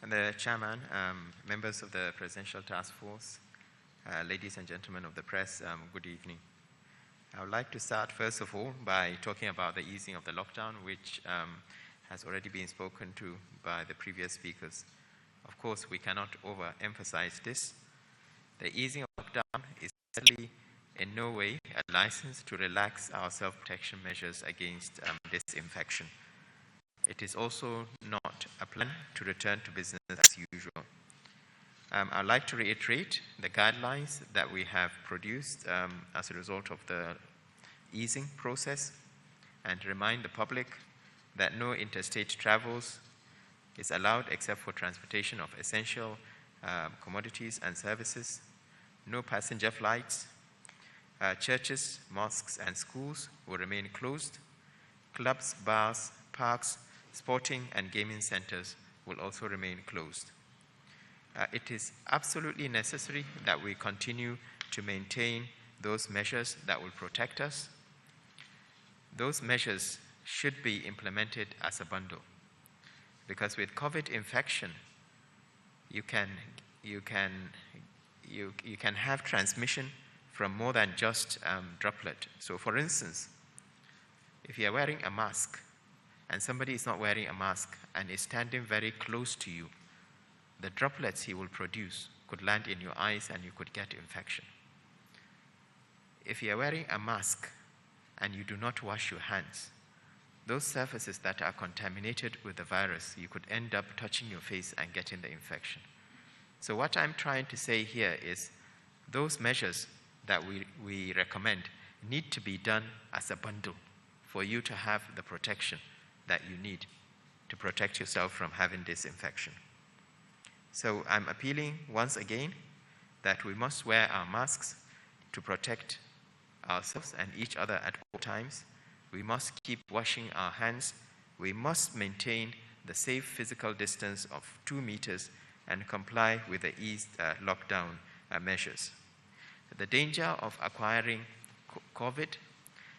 And the Chairman, members of the Presidential Task Force, ladies and gentlemen of the press, good evening. I would like to start, first of all, by talking about the easing of the lockdown, which has already been spoken to by the previous speakers. Of course, we cannot overemphasize this. The easing of lockdown is certainly in no way a license to relax our self-protection measures against this infection. It is also not a plan to return to business as usual. I'd like to reiterate the guidelines that we have produced as a result of the easing process and remind the public that no interstate travels is allowed except for transportation of essential commodities and services, no passenger flights, churches, mosques, and schools will remain closed, clubs, bars, parks, sporting and gaming centers will also remain closed. It is absolutely necessary that we continue to maintain those measures that will protect us. Those measures should be implemented as a bundle, because with COVID infection, you can have transmission from more than just droplet. So for instance, if you're wearing a mask and somebody is not wearing a mask and is standing very close to you, the droplets he will produce could land in your eyes and you could get infection. If you're wearing a mask and you do not wash your hands, those surfaces that are contaminated with the virus, you could end up touching your face and getting the infection. So what I'm trying to say here is those measures that we recommend need to be done as a bundle for you to have the protection that you need to protect yourself from having this infection. So I'm appealing once again that we must wear our masks to protect ourselves and each other at all times. We must keep washing our hands. We must maintain the safe physical distance of 2 meters and comply with the eased lockdown measures. The danger of acquiring COVID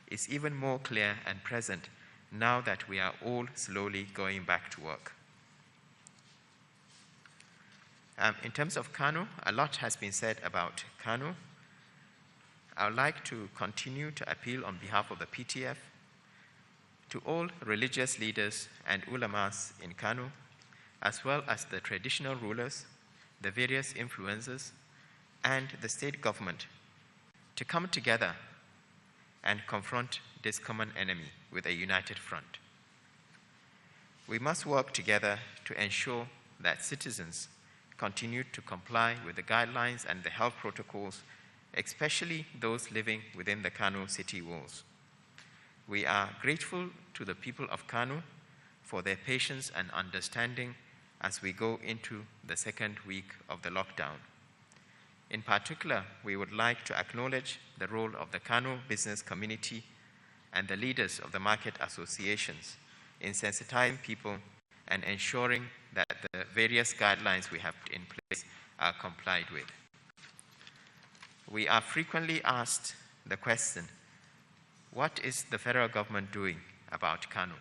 is even more clear and present now that we are all slowly going back to work. In terms of Kano, a lot has been said about Kano. I would like to continue to appeal on behalf of the PTF to all religious leaders and ulamas in Kano, as well as the traditional rulers, the various influencers, and the state government to come together and confront this common enemy with a united front. We must work together to ensure that citizens continue to comply with the guidelines and the health protocols, especially those living within the Kano city walls. We are grateful to the people of Kano for their patience and understanding as we go into the second week of the lockdown. In particular, we would like to acknowledge the role of the Kano business community and the leaders of the market associations in sensitizing people and ensuring that the various guidelines we have put in place are complied with. We are frequently asked the question, what is the federal government doing about Kano?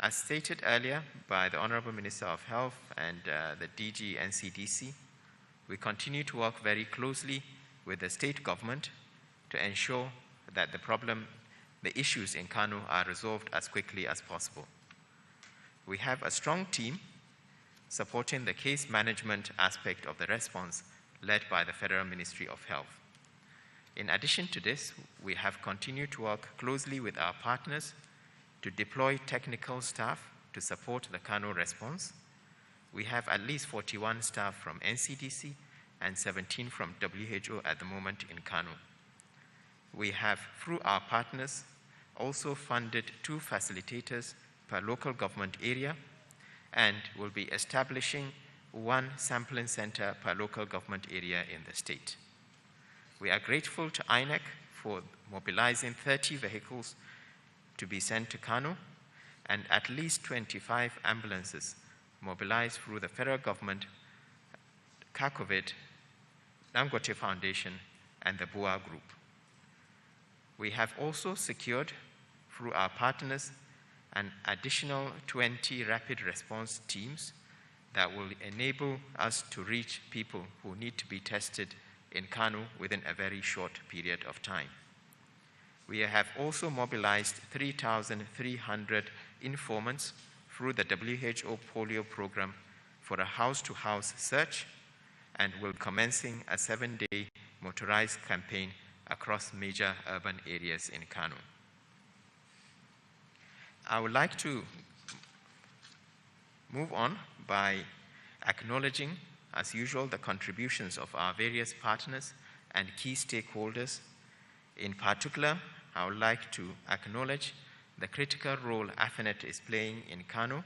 As stated earlier by the Honorable Minister of Health and the DG NCDC, we continue to work very closely with the state government to ensure that the issues in Kano are resolved as quickly as possible. We have a strong team supporting the case management aspect of the response led by the Federal Ministry of Health. In addition to this, we have continued to work closely with our partners to deploy technical staff to support the Kano response. We have at least 41 staff from NCDC and 17 from WHO at the moment in Kano. We have, through our partners, also funded 2 facilitators per local government area and will be establishing 1 sampling center per local government area in the state. We are grateful to INEC for mobilizing 30 vehicles to be sent to Kano and at least 25 ambulances mobilized through the federal government, Kakovit, Dangote Foundation, and the BUA Group. We have also secured, through our partners, an additional 20 rapid response teams that will enable us to reach people who need to be tested in Kano within a very short period of time. We have also mobilized 3,300 informants through the WHO polio program for a house-to-house search, and will be commencing a 7-day motorized campaign across major urban areas in Kano. I would like to move on by acknowledging, as usual, the contributions of our various partners and key stakeholders. In particular, I would like to acknowledge the critical role AFNET is playing in Kano,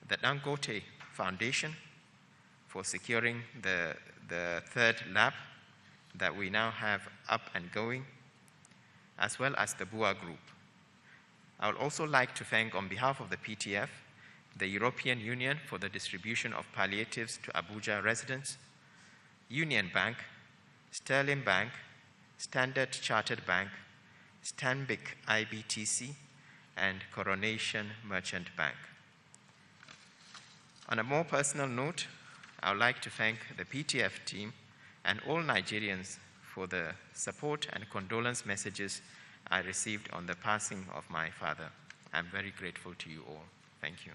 the Dangote Foundation for securing the third lab that we now have up and going, as well as the BUA Group. I would also like to thank, on behalf of the PTF, the European Union for the distribution of palliatives to Abuja residents, Union Bank, Sterling Bank, Standard Chartered Bank, Stanbic IBTC, and Coronation Merchant Bank. On a more personal note, I would like to thank the PTF team and all Nigerians for the support and condolence messages I received on the passing of my father. I'm very grateful to you all. Thank you.